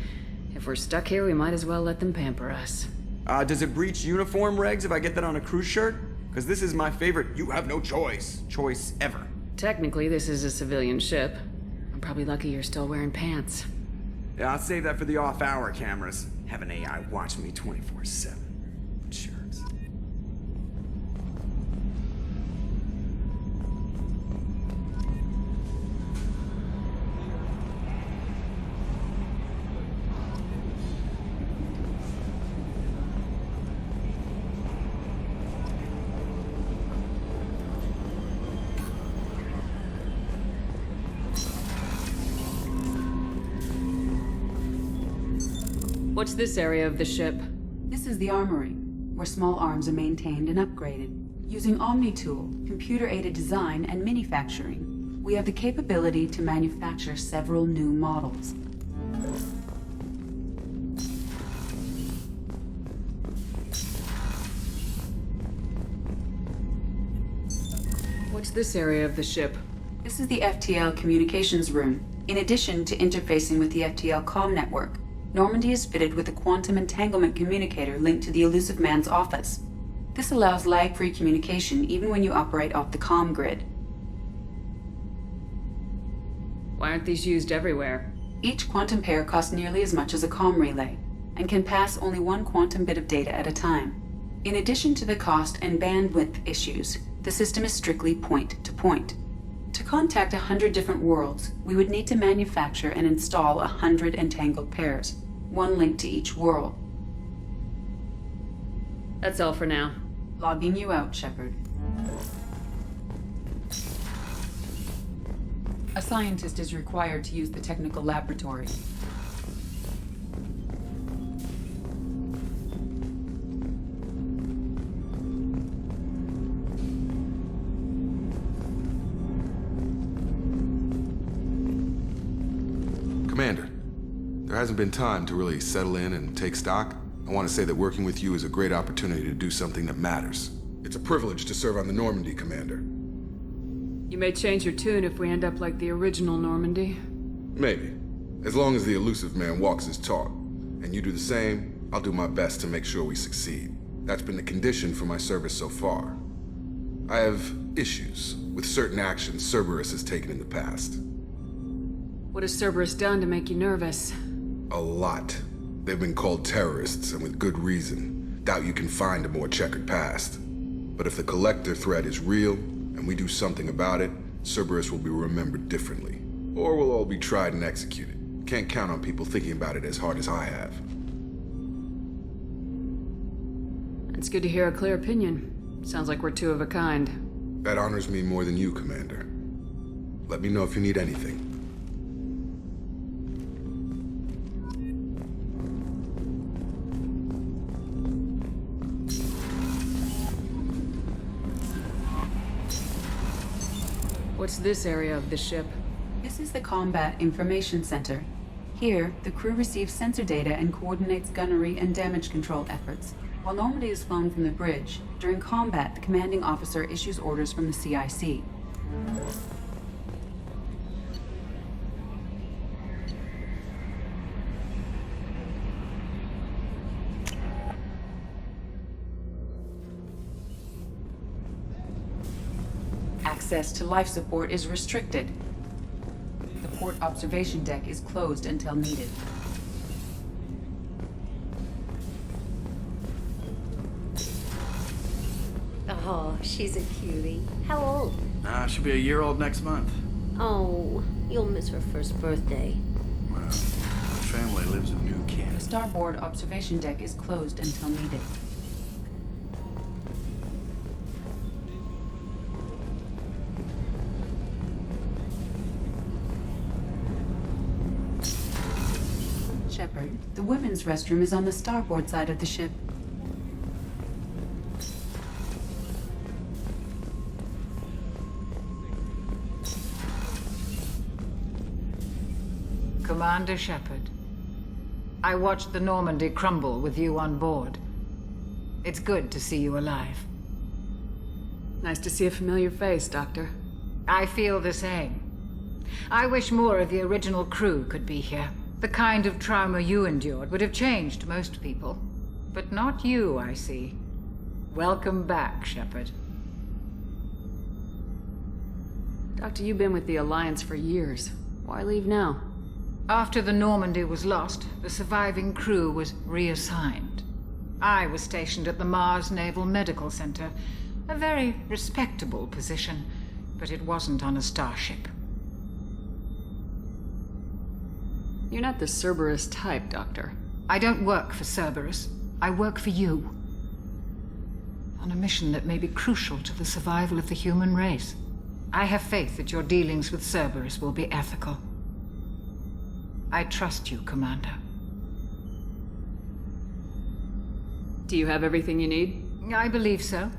If we're stuck here, we might as well let them pamper us. Does it breach uniform regs if I get that on a cruise shirt? Because this is my favorite you have no choice ever. Technically, this is a civilian ship. I'm probably lucky you're still wearing pants. Yeah, I'll save that for the off-hour cameras. Have an AI watch me 24/7. Jerks. What's this area of the ship? This is the armory, where small arms are maintained and upgraded. Using Omni-Tool, computer-aided design, and manufacturing, we have the capability to manufacture several new models. What's this area of the ship? This is the FTL communications room. In addition to interfacing with the FTL comm network, Normandy is fitted with a quantum entanglement communicator linked to the Elusive Man's office. This allows lag-free communication even when you operate off the comm grid. Why aren't these used everywhere? Each quantum pair costs nearly as much as a comm relay, and can pass only one quantum bit of data at a time. In addition to the cost and bandwidth issues, the system is strictly point-to-point. To contact 100 different worlds, we would need to manufacture and install 100 entangled pairs, one link to each world. That's all for now. Logging you out, Shepard. A scientist is required to use the technical laboratory. Commander, there hasn't been time to really settle in and take stock. I want to say that working with you is a great opportunity to do something that matters. It's a privilege to serve on the Normandy, Commander. You may change your tune if we end up like the original Normandy. Maybe. As long as the Elusive Man walks his talk, and you do the same, I'll do my best to make sure we succeed. That's been the condition for my service so far. I have issues with certain actions Cerberus has taken in the past. What has Cerberus done to make you nervous? A lot. They've been called terrorists, and with good reason. Doubt you can find a more checkered past. But if the Collector threat is real, and we do something about it, Cerberus will be remembered differently. Or we'll all be tried and executed. Can't count on people thinking about it as hard as I have. It's good to hear a clear opinion. Sounds like we're two of a kind. That honors me more than you, Commander. Let me know if you need anything. What's this area of the ship? This is the Combat Information Center. Here, the crew receives sensor data and coordinates gunnery and damage control efforts. While Normandy is flown from the bridge, during combat, the commanding officer issues orders from the CIC. Access to life support is restricted. The port observation deck is closed until needed. Oh, she's a cutie. How old? She'll be a year old next month. Oh, you'll miss her first birthday. Well, our family lives in New Canada. The starboard observation deck is closed until needed. Shepard, the women's restroom is on the starboard side of the ship. Commander Shepard, I watched the Normandy crumble with you on board. It's good to see you alive. Nice to see a familiar face, Doctor. I feel the same. I wish more of the original crew could be here. The kind of trauma you endured would have changed most people. But not you, I see. Welcome back, Shepard. Doctor, you've been with the Alliance for years. Why leave now? After the Normandy was lost, the surviving crew was reassigned. I was stationed at the Mars Naval Medical Center, a very respectable position, but it wasn't on a starship. You're not the Cerberus type, Doctor. I don't work for Cerberus. I work for you. On a mission that may be crucial to the survival of the human race. I have faith that your dealings with Cerberus will be ethical. I trust you, Commander. Do you have everything you need? I believe so.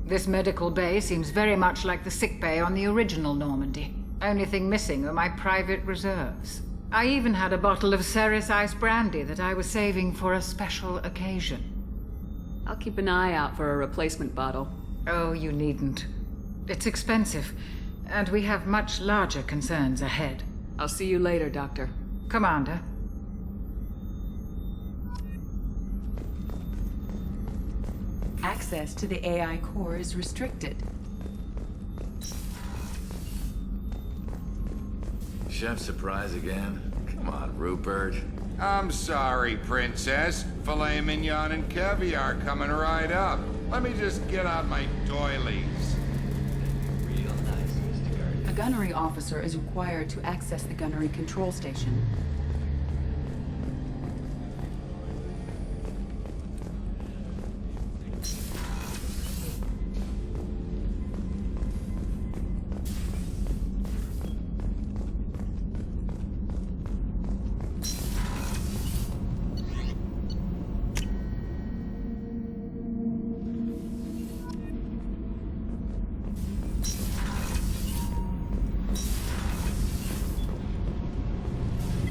This medical bay seems very much like the sick bay on the original Normandy. Only thing missing are my private reserves. I even had a bottle of Ceres Ice brandy that I was saving for a special occasion. I'll keep an eye out for a replacement bottle. Oh, you needn't. It's expensive, and we have much larger concerns ahead. I'll see you later, Doctor. Commander. Access to the AI core is restricted. Chef surprise again? Come on, Rupert. I'm sorry, Princess. Filet mignon and caviar coming right up. Let me just get out my doilies. A gunnery officer is required to access the gunnery control station.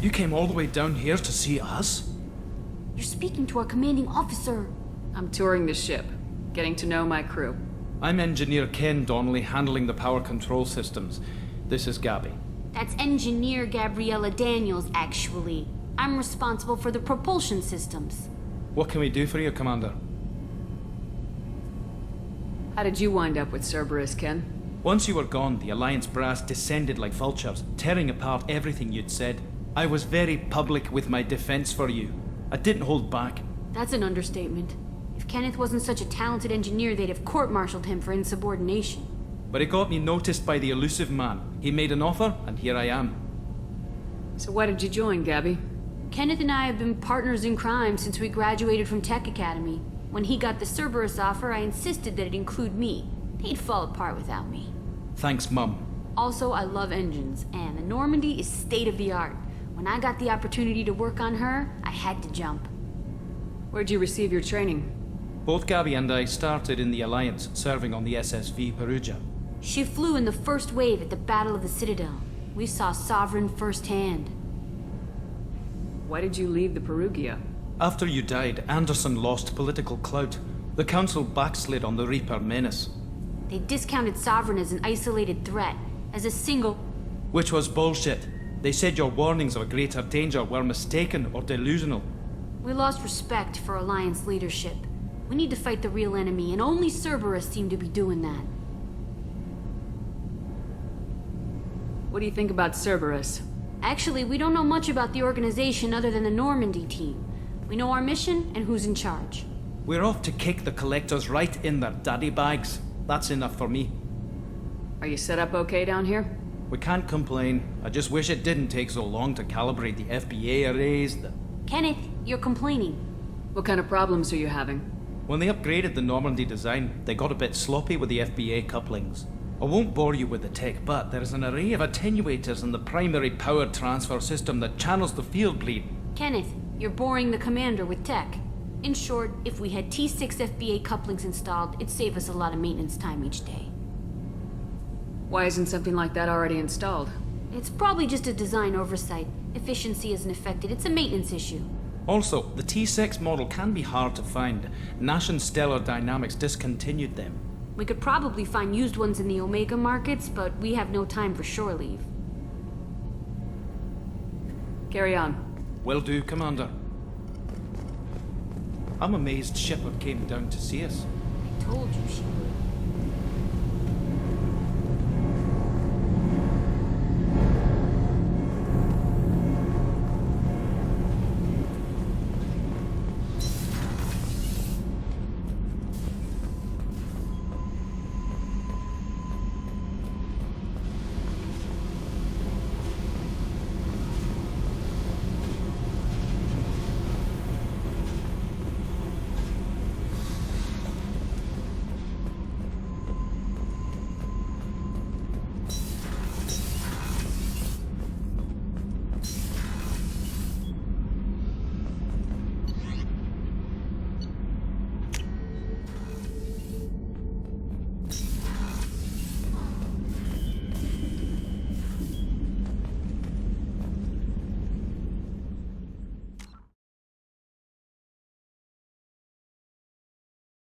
You came all the way down here to see us? You're speaking to our commanding officer. I'm touring the ship, getting to know my crew. I'm Engineer Ken Donnelly, handling the power control systems. This is Gabby. That's Engineer Gabriella Daniels, actually. I'm responsible for the propulsion systems. What can we do for you, Commander? How did you wind up with Cerberus, Ken? Once you were gone, the Alliance brass descended like vultures, tearing apart everything you'd said. I was very public with my defense for you. I didn't hold back. That's an understatement. If Kenneth wasn't such a talented engineer, they'd have court-martialed him for insubordination. But it got me noticed by the elusive man. He made an offer, and here I am. So why did you join, Gabby? Kenneth and I have been partners in crime since we graduated from Tech Academy. When he got the Cerberus offer, I insisted that it include me. He'd fall apart without me. Thanks, Mum. Also, I love engines, and the Normandy is state-of-the-art. When I got the opportunity to work on her, I had to jump. Where'd you receive your training? Both Gabby and I started in the Alliance, serving on the SSV Perugia. She flew in the first wave at the Battle of the Citadel. We saw Sovereign firsthand. Why did you leave the Perugia? After you died, Anderson lost political clout. The Council backslid on the Reaper menace. They discounted Sovereign as an isolated threat, as a single... Which was bullshit. They said your warnings of a greater danger were mistaken or delusional. We lost respect for Alliance leadership. We need to fight the real enemy, and only Cerberus seemed to be doing that. What do you think about Cerberus? Actually, we don't know much about the organization other than the Normandy team. We know our mission and who's in charge. We're off to kick the Collectors right in their daddy bags. That's enough for me. Are you set up okay down here? We can't complain. I just wish it didn't take so long to calibrate the FBA arrays. Kenneth, you're complaining. What kind of problems are you having? When they upgraded the Normandy design, they got a bit sloppy with the FBA couplings. I won't bore you with the tech, but there is an array of attenuators in the primary power transfer system that channels the field bleed. Kenneth, you're boring the commander with tech. In short, if we had T6 FBA couplings installed, it'd save us a lot of maintenance time each day. Why isn't something like that already installed? It's probably just a design oversight. Efficiency isn't affected. It's a maintenance issue. Also, the T6 model can be hard to find. Nash and Stellar Dynamics discontinued them. We could probably find used ones in the Omega markets, but we have no time for shore leave. Carry on. Will do, Commander. I'm amazed Shepard came down to see us. I told you she would.